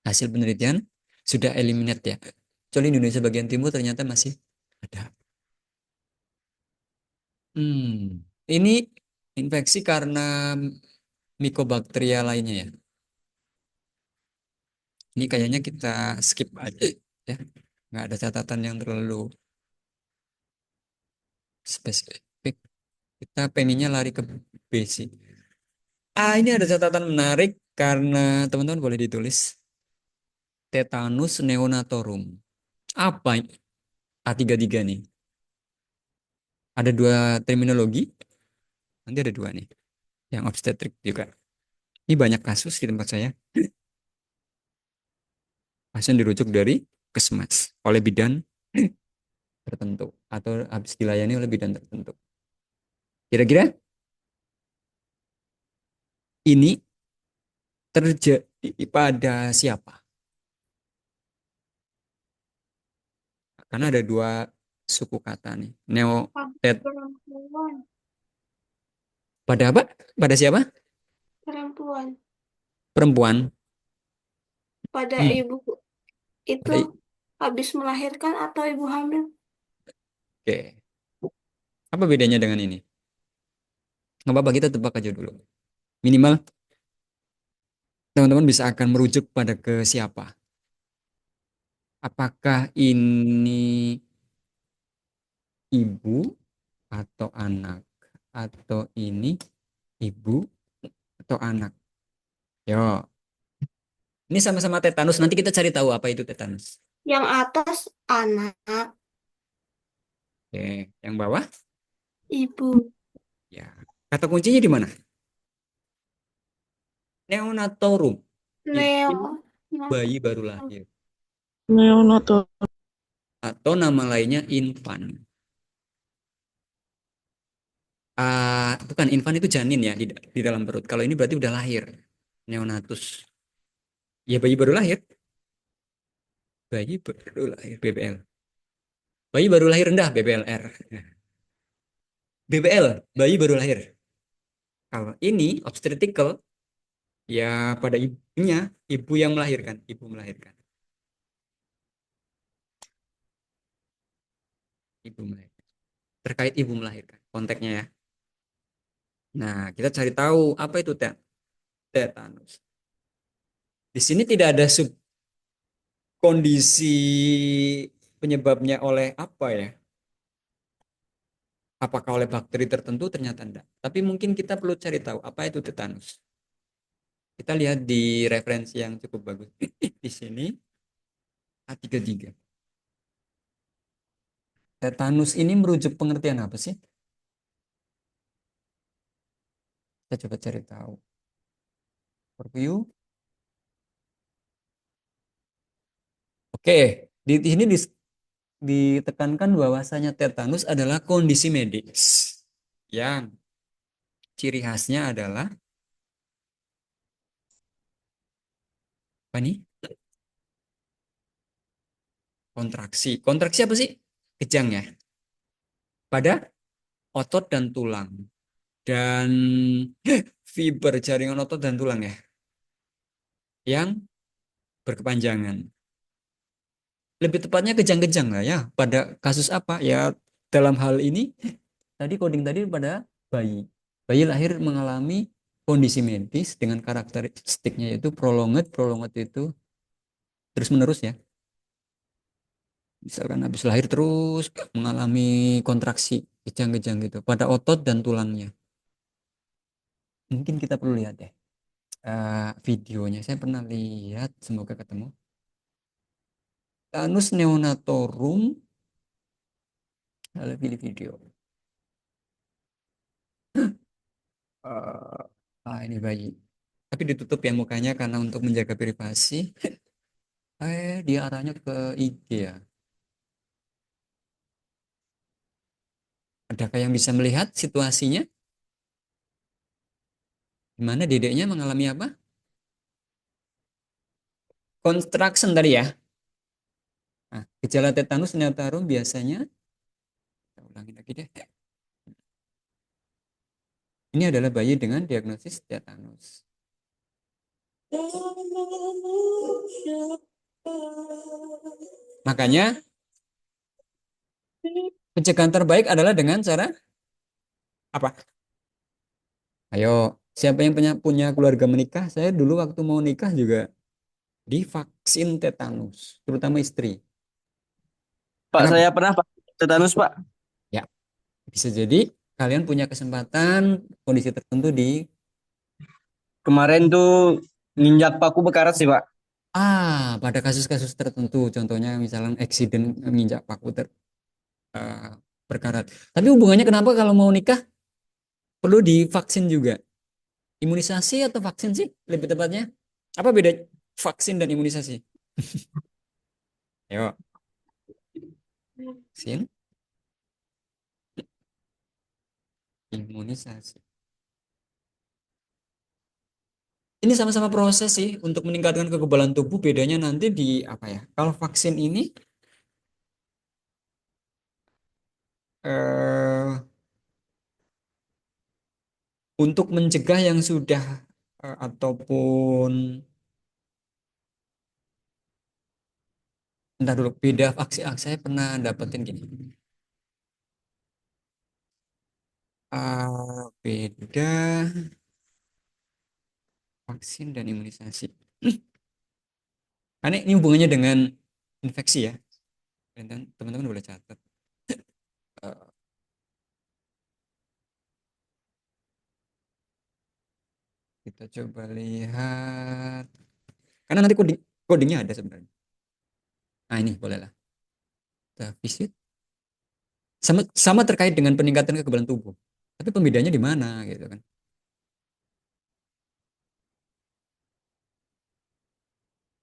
hasil penelitian sudah eliminate ya. Kecuali Indonesia bagian timur ternyata masih ada. Ini infeksi karena mikobakteria lainnya ya. Ini kayaknya kita skip aja ya. Nggak ada catatan yang terlalu spesifik. Kita pengennya lari ke basic. Ini ada catatan menarik karena teman-teman boleh ditulis. Tetanus neonatorum. Apa A33 nih? Ada dua terminologi. Nanti ada dua nih. Yang obstetrik juga. Ini banyak kasus di tempat saya. Pasien dirujuk dari Kesmas oleh bidan tertentu atau habis dilayani oleh bidan tertentu. Kira-kira ini terjadi pada siapa? Karena ada dua suku kata nih. Perempuan. Pada apa? Pada siapa? Perempuan. Perempuan. Pada Hmm. ibu itu Pada- habis melahirkan atau ibu hamil. Oke. Apa bedanya dengan ini? Nggak apa-apa, kita tebak aja dulu. Minimal teman-teman bisa akan merujuk pada ke siapa. Apakah ini ibu atau anak? Atau ini ibu atau anak? Yo, ini sama-sama tetanus. Nanti kita cari tahu apa itu tetanus. Yang atas anak, Oke, yang bawah? ibu. Ya. Kata kuncinya di mana? Neonatorum. Itu Neo. bayi baru lahir. Neonatal. Atau nama lainnya infan. Bukan, infan itu janin ya di dalam perut. Kalau ini berarti udah lahir. Neonatus. Ya bayi baru lahir. Bayi baru lahir BBL. Bayi baru lahir rendah BBLR. BBL, bayi baru lahir. Kalau ini obstetrical, ya pada ibunya, ibu yang melahirkan, ibu melahirkan. Ibu melahirkan. Terkait ibu melahirkan, konteksnya ya. Nah, kita cari tahu apa itu tetanus. Di sini tidak ada kondisi penyebabnya oleh apa ya? Apakah oleh bakteri tertentu? Ternyata enggak. Tapi mungkin kita perlu cari tahu apa itu tetanus. Kita lihat di referensi yang cukup bagus. Di sini A33. Tetanus ini merujuk pengertian apa sih? Kita coba cari tahu. Overview. Oke, di sini ditekankan bahwasanya tetanus adalah kondisi medis yang ciri khasnya adalah apa nih? Kontraksi. Kontraksi apa sih? Kejang ya. Pada otot dan tulang. Dan fiber jaringan otot dan tulang ya. Yang berkepanjangan. Lebih tepatnya kejang-kejang lah ya. Pada kasus apa? Ya dalam hal ini tadi coding tadi pada bayi. Bayi lahir mengalami kondisi medis dengan karakteristiknya yaitu prolonged. Prolonged itu terus menerus ya. Misalkan habis lahir terus mengalami kontraksi kejang-kejang gitu pada otot dan tulangnya. mungkin kita perlu lihat deh videonya. Saya pernah lihat, semoga ketemu. Thanos neonatorum, ada pilih video. Ini bayi. Tapi ditutup ya mukanya karena untuk menjaga privasi. Dia arahnya ke IG ya. Adakah yang bisa melihat situasinya? Di mana dedeknya mengalami apa? Construction tadi ya. Nah, gejala tetanus neonarum biasanya, kita ulangi lagi deh. Ini adalah bayi dengan diagnosis tetanus. Makanya pencegahan terbaik adalah dengan cara apa? Ayo, siapa yang punya keluarga menikah? Saya dulu waktu mau nikah juga divaksin tetanus, terutama istri. Pak, Kenapa? saya pernah Pak tetanus, Pak. Ya, bisa jadi kalian punya kesempatan kondisi tertentu di Kemarin tuh nginjak paku bekarat sih, Pak. pada kasus-kasus tertentu, contohnya misalnya eksiden menginjak paku eh, berkarat. Tapi hubungannya kenapa kalau mau nikah perlu divaksin juga? Imunisasi atau vaksin sih lebih tepatnya? Apa beda vaksin dan imunisasi? Ayo, vaksin, imunisasi. Ini sama-sama proses sih untuk meningkatkan kekebalan tubuh. Bedanya nanti di apa ya? Kalau vaksin ini eh, untuk mencegah yang sudah ataupun entar dulu beda vaksin. Saya pernah dapetin gini. Beda vaksin dan imunisasi. Karena ini hubungannya dengan infeksi ya. Dan teman-teman boleh catat. Eh, kita coba lihat. Karena nanti codingnya ada sebenarnya. Nah ini bolehlah. Kita visit. Sama terkait dengan peningkatan kekebalan tubuh. Tapi pembedanya di mana gitu kan?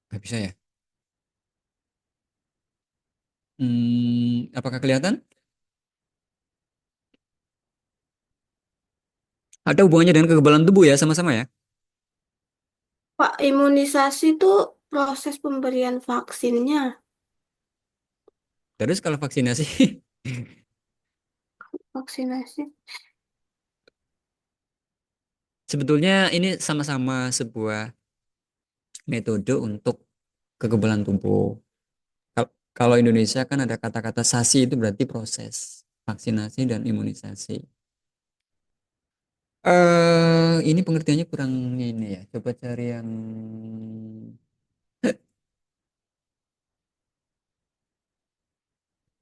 Nggak bisa ya. Apakah kelihatan? Ada hubungannya dengan kekebalan tubuh ya, sama-sama ya. Pak, imunisasi itu proses pemberian vaksinnya. Terus kalau vaksinasi, Vaksinasi. sebetulnya ini sama-sama sebuah metode untuk kekebalan tubuh. Kalau Indonesia kan ada kata-kata sasi itu berarti proses vaksinasi dan imunisasi. Ini pengertiannya kurang ini ya. Coba cari yang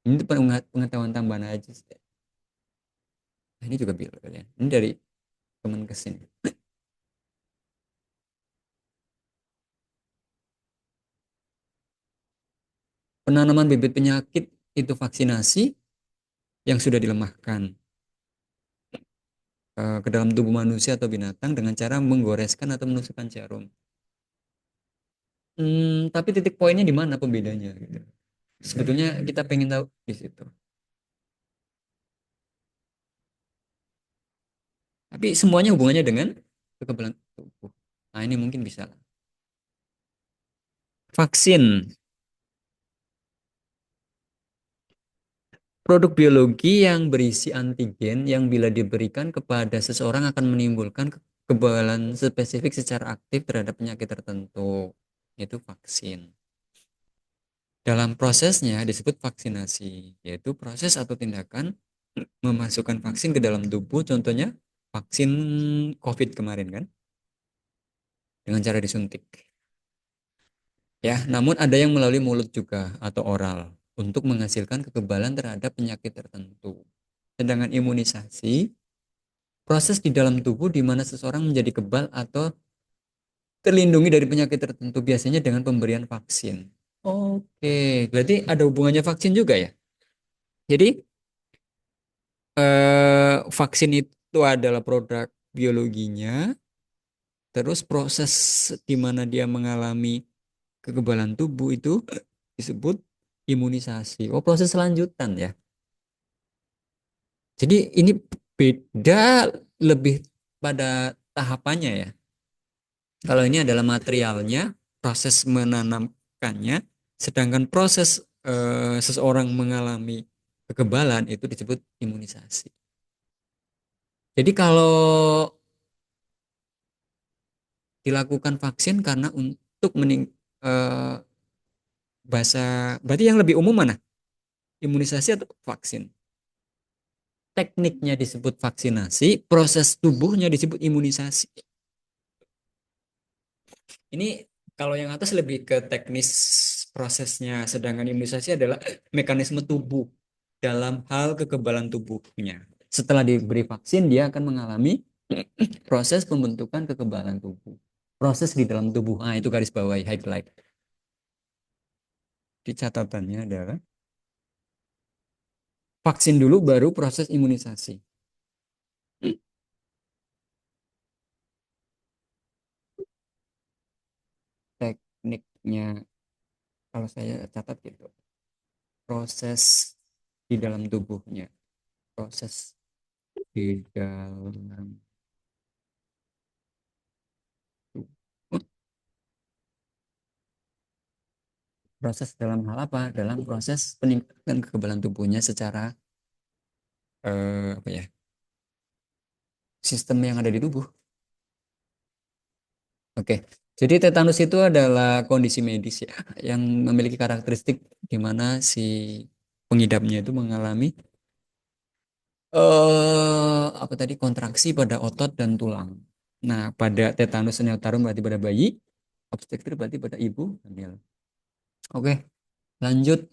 ini pengetahuan tambahan aja sih. Nah, ini juga bisa kalian. Ini dari Kemenkes ini. Penanaman bibit penyakit itu vaksinasi yang sudah dilemahkan ke dalam tubuh manusia atau binatang dengan cara menggoreskan atau menusukkan jarum. Tapi titik poinnya di mana pembedanya gitu. Sebetulnya kita pengen tahu di situ. Tapi semuanya hubungannya dengan kekebalan tubuh. Nah, ini mungkin bisa. Vaksin. Produk biologi yang berisi antigen yang bila diberikan kepada seseorang akan menimbulkan kekebalan spesifik secara aktif terhadap penyakit tertentu. Itu vaksin. Dalam prosesnya disebut vaksinasi, yaitu proses atau tindakan memasukkan vaksin ke dalam tubuh, contohnya vaksin COVID kemarin kan, dengan cara disuntik. Ya, namun ada yang melalui mulut juga atau oral untuk menghasilkan kekebalan terhadap penyakit tertentu. Sedangkan imunisasi proses di dalam tubuh di mana seseorang menjadi kebal atau terlindungi dari penyakit tertentu biasanya dengan pemberian vaksin. Oke, berarti ada hubungannya vaksin juga ya. Jadi vaksin itu adalah produk biologinya, terus proses di mana dia mengalami kekebalan tubuh itu disebut imunisasi. Oh, proses lanjutan ya. Jadi ini beda lebih pada tahapannya ya. Kalau ini adalah materialnya, proses menanamkannya, sedangkan proses seseorang mengalami kekebalan itu disebut imunisasi. Jadi kalau dilakukan vaksin karena untuk bahasa, berarti yang lebih umum mana? Imunisasi atau vaksin? Tekniknya disebut vaksinasi, proses tubuhnya disebut imunisasi. Ini kalau yang atas lebih ke teknis prosesnya, sedangkan imunisasi adalah mekanisme tubuh dalam hal kekebalan tubuhnya. Setelah diberi vaksin, dia akan mengalami proses pembentukan kekebalan tubuh. Proses di dalam tubuh. Ah, itu garis bawahi, highlight. Di catatannya adalah vaksin dulu baru proses imunisasi. Tekniknya kalau saya catat gitu. Proses di dalam tubuhnya. Proses di dalam tubuh. Proses dalam hal apa? Dalam proses peningkatan kekebalan tubuhnya secara apa ya? Sistem yang ada di tubuh. Oke. Jadi tetanus itu adalah kondisi medis ya yang memiliki karakteristik di mana si pengidapnya itu mengalami apa tadi kontraksi pada otot dan tulang. Nah, pada tetanus neonatum berarti pada bayi, obstetrik berarti pada ibu hamil. Oke, lanjut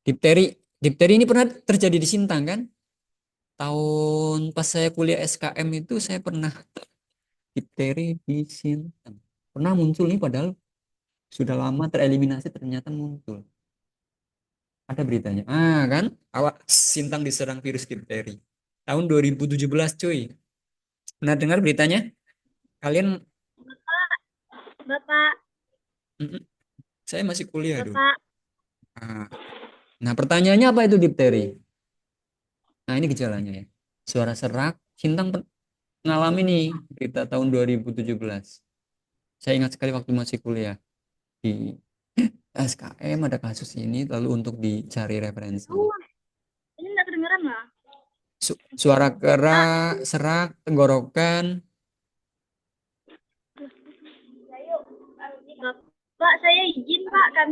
difteri. Difteri ini pernah terjadi di Sintang kan? Tahun pas saya kuliah SKM itu saya pernah difteri di Sintang. Pernah muncul nih padahal sudah lama tereliminasi ternyata muncul. Ada beritanya. Ah, kan? Awak Sintang diserang virus difteri. Tahun 2017, cuy. Pernah dengar beritanya? Kalian Bapak, saya masih kuliah dulu. Bapak, Nah, pertanyaannya apa itu difteri? Nah, ini gejalanya ya. Suara serak, Sintang mengalami nih berita tahun 2017. Saya ingat sekali waktu masih kuliah di SKM ada kasus ini lalu untuk dicari referensi. ini nggak kedengeran lah. Suara kerak, serak, tenggorokan. Bapak, saya izin Pak, kami